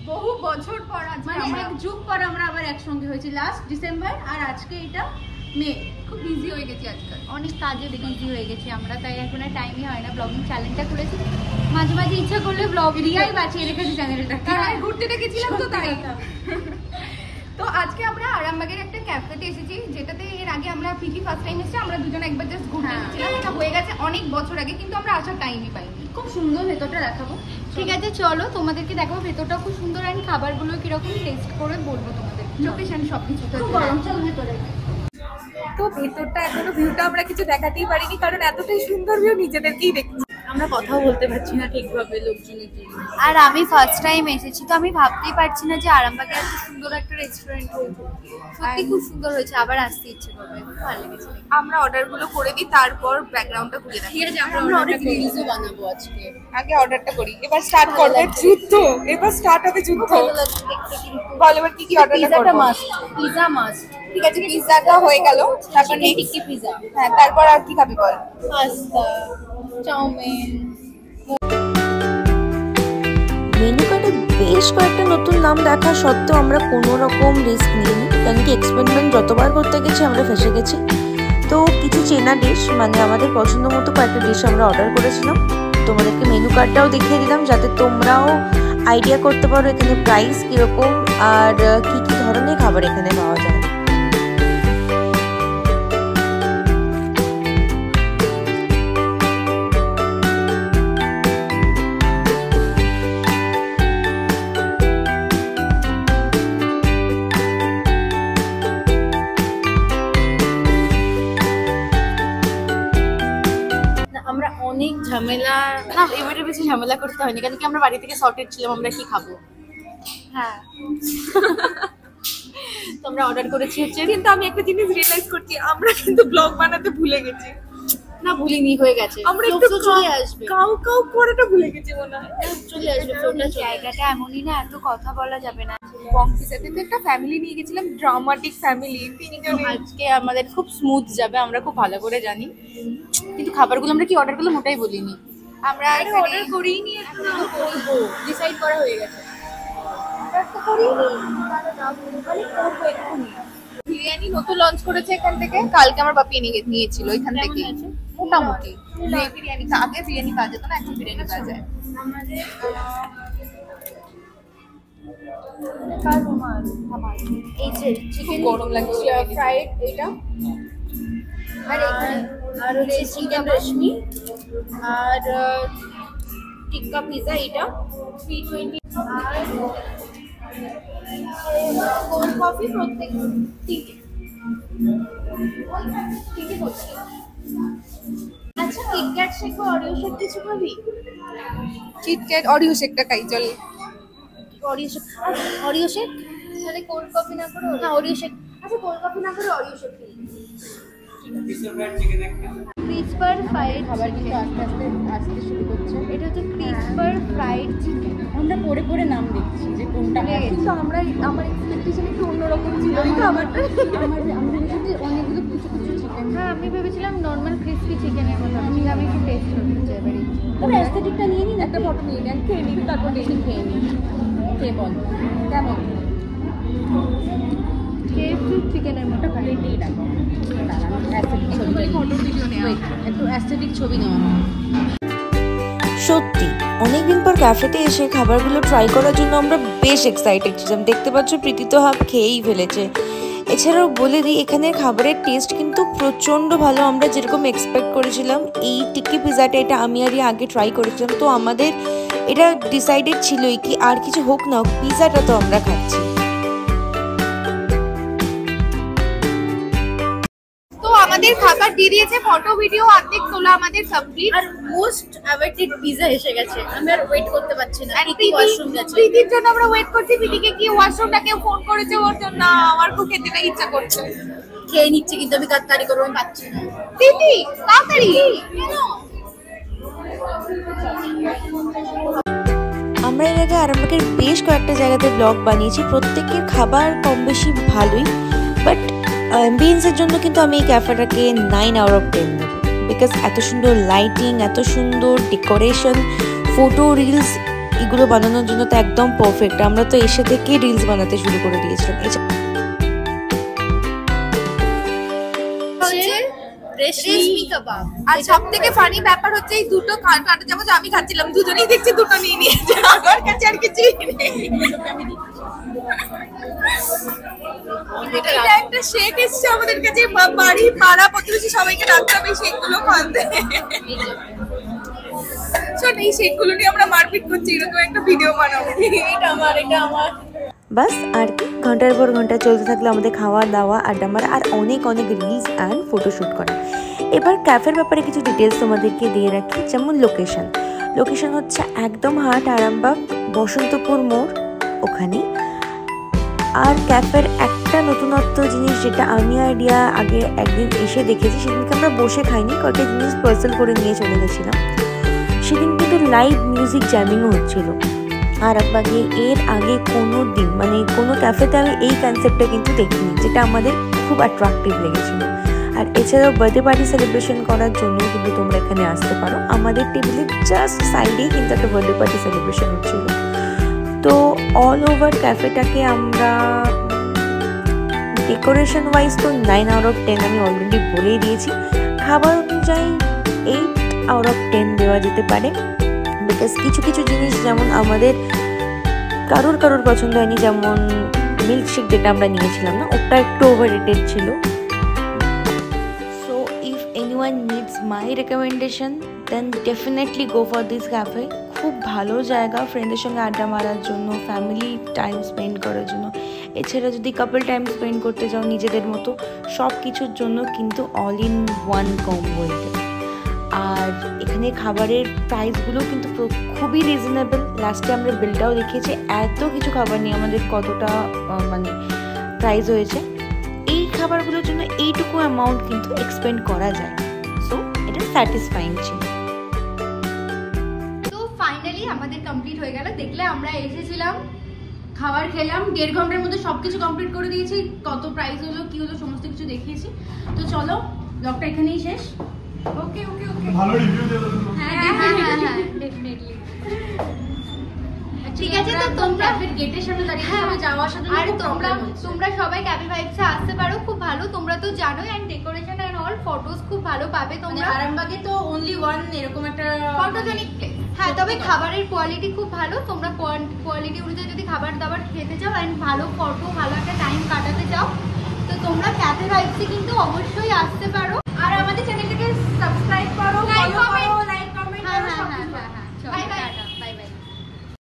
বহু বছর পর মানে এক যুগ পর আমরা আবার একসঙ্গে হয়েছি লাস্ট ডিসেম্বর, আর আজকে এটা মে। খুব বিজি হয়ে গেছি আজকাল, অনেক কাজে বিজি হয়ে গেছি আমরা, তাই এখন আর টাইমই হয় না। ব্লগিং চ্যানেলটা খুলেছি, মাঝে মাঝে ইচ্ছা করলে ব্লগ রিয়াই বাঁচিয়ে রেখেছি চ্যানেলটা, কারণ ঘুরতে গেছিলাম তো তাই। তো আজকে আমরা আরামবাগের একটা ক্যাফেতে এসেছি, যেটাতে এর আগে আমরা পিজি ফার্স্ট টাইম এসেছি। আমরা দুজন একবার জাস্ট ঘুরতে গেছিলাম, এটা হয়ে গেছে অনেক বছর আগে, কিন্তু আমরা আসার টাইমই পাইনি। খুব সুন্দর, ভেতরটা দেখাবো। ঠিক আছে চলো তোমাদেরকে দেখাবো, ভেতরটা খুব সুন্দর, আর খাবারগুলো কিরকম টেস্ট করে বলবো তোমাদের, লোকেশন সবকিছু। ভেতরে তো ভেতরটা এখনো ভিউটা আমরা কিছু দেখাতেই পারিনি, কারণ এতটাই সুন্দর ভিউ নিজেদেরকেই দেখছি। আমরা কথাও বলতে পারছি না ঠিকভাবে লোকজনের জন্য। আর আমি ফার্স্ট টাইম এসেছি, তো আমি ভাবতেই পারছি না যে আরামবাগে এত সুন্দর একটা রেস্টুরেন্ট হয়েছে। সত্যি খুব সুন্দর হয়েছে, আবার আসতে ইচ্ছে করবে, খুব ভালো লেগেছে। আমরা অর্ডারগুলো করে দিই, তারপর ব্যাকগ্রাউন্ডটা ঘুরে দেখি। ঠিক আছে, আমরা অনেক রিলসও বানাবো আজকে। আগে অর্ডারটা করি, এবার স্টার্ট করবে যুদ্ধ। এবার স্টার্ট হবে যুদ্ধ। ভালো লাগছে দেখতে, কিন্তু বল এবার কি কি অর্ডারটা করব। পিজাটা মাস্ট, পিজা মাস্ট। ঠিক আছে, পিজাটা হয়ে গেল, তারপর নেক্সট পিজা। হ্যাঁ, তারপর আর কি খাবি বল? Pasta, chowmein. মেনু কার্ডে বেশ কয়েকটা নতুন নাম দেখা সত্ত্বেও আমরা কোনো রকম রিস্ক নিইনি, কারণ কি এক্সপেরিমেন্ট যতবার করতে গেছি আমরা ফেসে গেছি। তো কিছু চেনা ডিশ, মানে আমাদের পছন্দ মতো কয়েকটা ডিশ আমরা অর্ডার করেছিলাম। তোমাদেরকে মেনু কার্ডটাও দেখিয়ে দিলাম, যাতে তোমরাও আইডিয়া করতে পারো এখানে প্রাইস কীরকম আর কি কি ধরনের খাবার এখানে পাওয়া যায়। আমরা অনেক ঝামেলা না, এবারে বেশি ঝামেলা করতে হয়নি, কারণ কি আমরা বাড়ি থেকে সর্টেড ছিলাম আমরা কি খাবো। হ্যাঁ, তো আমরা অর্ডার করেছি হচ্ছে। কিন্তু আমি একটা জিনিস রিয়েলাইজ করছি, আমরা কিন্তু ব্লগ বানাতে ভুলে গেছি। না, ভুলিনি, হয়ে গেছে। আমরা একটু চলে আসবে, কাউ কাউ করেটা ভুলে গেছি মনে হয়। চলে আসবে ফোনটা। জায়গাটা এমনই না, এত কথা বলা যাবে না। বংশীতে তো একটা ফ্যামিলি নিয়ে গেছিলাম, ড্রামাটিক ফ্যামিলি, তিনজনে। আজকে আমাদের খুব স্মুথ যাবে, আমরা খুব ভালো করে জানি, কিন্তু খাবারগুলো আমরা কি অর্ডার করলাম ওটাই বলিনি। আমরা অর্ডার করেই নি, এখনো করবো, ডিসাইড করা হয়ে গেছে। বিরিয়ানি নতুন লঞ্চ করেছে এখান থেকে, কালকে আমার বাপি নিয়েছিল এখান থেকে। মোটামুটি বিরিয়ানি, আগে বিরিয়ানি পাওয়া যেত না, এখন বিরিয়ানি পাওয়া যায়। এই যে চিকেন গরম লাগছে, ফ্রাইড এটা, আর হচ্ছে চিকেন রেশমি, আর টিক্কা পিজা এটা 320, আর কোল্ড কফি প্রত্যেক তিনটে হচ্ছে। আচ্ছা, কিটক্যাট শেক বা অরিও শেক কিছু খাবি? কিটক্যাট অরিও শেকটা খাই চল। অরিও শেক তাহলে কোল্ড কফি না করে, না অরিও শেক। আচ্ছা, কোল্ড কফি না করে অরিও শেক খেয়ে ক্রিসপার ফ্রাইড খাবার কিন্তু আস্তে আস্তে আসতে শুরু করছে। এটা হচ্ছে ক্রিসপার ফ্রাইড চিকেন। আমরা পরে পরে নাম দেখছি যে কোনটা, কিন্তু আমার এক্সপেকটেশন একটু অন্যরকম ছিল এই খাবারটা। আমরা ভেবেছি অনেকগুলো কুচু কুচু চিকেন। হ্যাঁ, আমি ভেবেছিলাম নর্মাল ক্রিসপি চিকেনের মতো। আমি একটু টেস্ট করতে এবারে তবে অ্যাস্থেটিকটা নিয়ে নিন, একটা ফটো নিয়ে নিই, খেয়ে নিই, তারপর খেয়ে নিন, খেয়ে বল কেমন কেএফসি চিকেনের মতো। রেডি রাখো, ফটো ভিডিও নেওয়া, একটু অ্যাস্থেটিক ছবি নেওয়া। সত্যি অনেকদিন পর ক্যাফেতে এসে খাবারগুলো ট্রাই করার জন্য আমরা বেশ এক্সাইটেড ছিলাম। দেখতে পাচ্ছ প্রীতি তো হাফ খেয়েই ফেলেছে। এছাড়াও বলে দিই, এখানের খাবারের টেস্ট কিন্তু প্রচণ্ড ভালো। আমরা যেরকম এক্সপেক্ট করেছিলাম, এই টিক্কি পিজাটা এটা আমি আর আগে ট্রাই করেছিলাম, তো আমাদের এটা ডিসাইডেড ছিলই কি আর কিছু হোক না হোক পিজাটা তো আমরা খাচ্ছি। আমাদের খাবার দিয়ে দিয়েছে, ফটো ভিডিও অর্ধেক তোলা আমাদের কমপ্লিট, আর মোস্ট অ্যাওয়েটেড পিজা এসে গেছে। আমি আর ওয়েট করতে পারছি না, প্রীতি ওয়াশরুম গেছে। প্রীতির জন্য আমরা ওয়েট করছি। প্রীতিকে কি ওয়াশরুমটা কেউ ফোন করেছে ওর জন্য? আমার খুব খেতে ইচ্ছা করছে, খেয়ে নিচ্ছে, কিন্তু আমি তাড়াতাড়ি করে আমি পাচ্ছি না। প্রীতি তাড়াতাড়ি কেন? আমরা আমরা এর আগে আরামবাগের বেশ কয়েকটা জায়গাতে ব্লগ বানিয়েছি, প্রত্যেকের খাবার কম বেশি ভালোই, বাট অ্যাম্বিয়েন্সের জন্য কিন্তু আমি এই ক্যাফেটাকে 9 আউট অফ 10 দেবো। বিকজ এত সুন্দর লাইটিং, এত সুন্দর ডেকোরেশন, ফটো, রিলস এগুলো বানানোর জন্য তো একদম পারফেক্ট। আমরা তো এসে থেকে রিলস বানাতে শুরু করে দিয়েছিলাম। রেশমি কাবাব। আর সব থেকে ফানি ব্যাপার হচ্ছে এই দুটো কাঁটা চামচ আমি খাচ্ছিলাম, দুজনেই দেখছি দুটো নিয়ে নিয়েছে, আমার কাছে আর কিছুই নেই। এটা একটা শেক এসছে আমাদের কাছে, বাড়ি পাড়া প্রতিবেশী সবাইকে রাখতে হবে শেকগুলো খাওয়াতে। শোন, এই শেকগুলো নিয়ে আমরা মারপিট করছি, এরকম একটা ভিডিও বানাবো। এটা আমার, এটা আমার। বাস আর কি, ঘন্টার পর ঘন্টা চলতে থাকলো আমাদের খাওয়া দাওয়া, আড্ডা মারা আর অনেক অনেক রিলস অ্যান্ড ফটোশ্যুট করা। এবার ক্যাফের ব্যাপারে কিছু ডিটেলস তোমাদেরকে দিয়ে রাখি। যেমন লোকেশন হচ্ছে একদম হাট আরামবাগ বসন্তপুর মোড় ওখানেই। আর ক্যাফের একটা নতুনত্ব জিনিস যেটা আমি আইডিয়া আগে একদিন এসে দেখেছি, সেদিনকে আমরা বসে খাইনি, কয়েকটা জিনিস পার্সেল করে নিয়ে চলে গেছিলাম। সেদিন কিন্তু লাইভ মিউজিক জ্যামিংও হচ্ছিল আরামবাগে। এর আগে কোনো দিন মানে কোনো ক্যাফেতে আমি এই কনসেপ্টটা কিন্তু দেখিনি, যেটা আমাদের খুব অ্যাট্রাকটিভ লেগেছিলো। আর এছাড়াও বার্থডে পার্টি সেলিব্রেশন করার জন্য কিন্তু তোমরা এখানে আসতে পারো। আমাদের টেবিলের জাস্ট সাইডেই কিন্তু একটা বার্থডে পার্টি সেলিব্রেশন হচ্ছিল। তো অল ওভার ক্যাফেটাকে আমরা ডেকোরেশন ওয়াইজ তো 9 আউট অফ 10 আমি অলরেডি বলেই দিয়েছি। খাবার অনুযায়ী 8 আউট অফ 10 দেওয়া যেতে পারে। বিকজ কিছু জিনিস যেমন আমাদের কারোর পছন্দ হয়নি, যেমন মিল্কশেক যেটা আমরা নিয়েছিলাম না, ওটা একটু ওভার রেটেড ছিল। So if anyone needs my recommendation then definitely go for this cafe. খুব ভালো জায়গা ফ্রেন্ডের সঙ্গে আড্ডা মারার জন্য, ফ্যামিলি টাইম স্পেন্ড করার জন্য, এছাড়া যদি কাপল টাইম স্পেন্ড করতে চাও নিজেদের মতো, সব কিছুর জন্য কিন্তু অল ইন ওয়ান কম্বো এটা। আর এখানে খাবারের প্রাইসগুলো কিন্তু খুবই রিজনেবল। লাস্টে আমরা বিলটাও দেখিয়েছি, এত কিছু খাবার নিয়ে আমাদের কতটা মানে প্রাইস হয়েছে। এই খাবারগুলোর জন্য এইটুকু অ্যামাউন্ট কিন্তু এক্সপেন্ড করা যায়। সো এটা স্যাটিসফাইং ছিল। তো ফাইনালি আমাদের কমপ্লিট হয়ে গেল। দেখলে আমরা এসেছিলাম, খাবার খেলাম, 1.5 ঘন্টার মধ্যে সবকিছু কমপ্লিট করে দিয়েছি। কত প্রাইস হলো, কি হলো, সমস্ত কিছু দেখিয়েছি। তো চলো, ব্লগটা এখানেই শেষ। ওকে ওকে ওকে, ভালো রিভিউ দিয়ে দাও। হ্যাঁ ডেফিনেটলি। ঠিক আছে, তো তোমরা ক্যাফের গেটের সামনে দাঁড়িয়ে সবাই যাওয়া আসার জন্য খুব প্রবলেম হচ্ছে। তোমরা সবাই ক্যাফে ভাইবসে আসতে পারো, খুব ভালো। তোমরা তো জানোই, and decoration and all photos খুব ভালো পাবে তোমরা। আরামবাগে তো অনলি ওয়ান এরকম একটা ফটোজেনিক প্লেস। হ্যাঁ, তবে খাবারের কোয়ালিটি খুব ভালো। তোমরা কোয়ালিটি অনুযায়ী যদি খাবার দাবার খেতে চাও এন্ড ভালো ফটো, ভালো একটা টাইম কাটাতে চাও, তো তোমরা ক্যাফে ভাইবসে কিন্তু অবশ্যই আসতে পারো। আর আমাদের চ্যানেলটাকে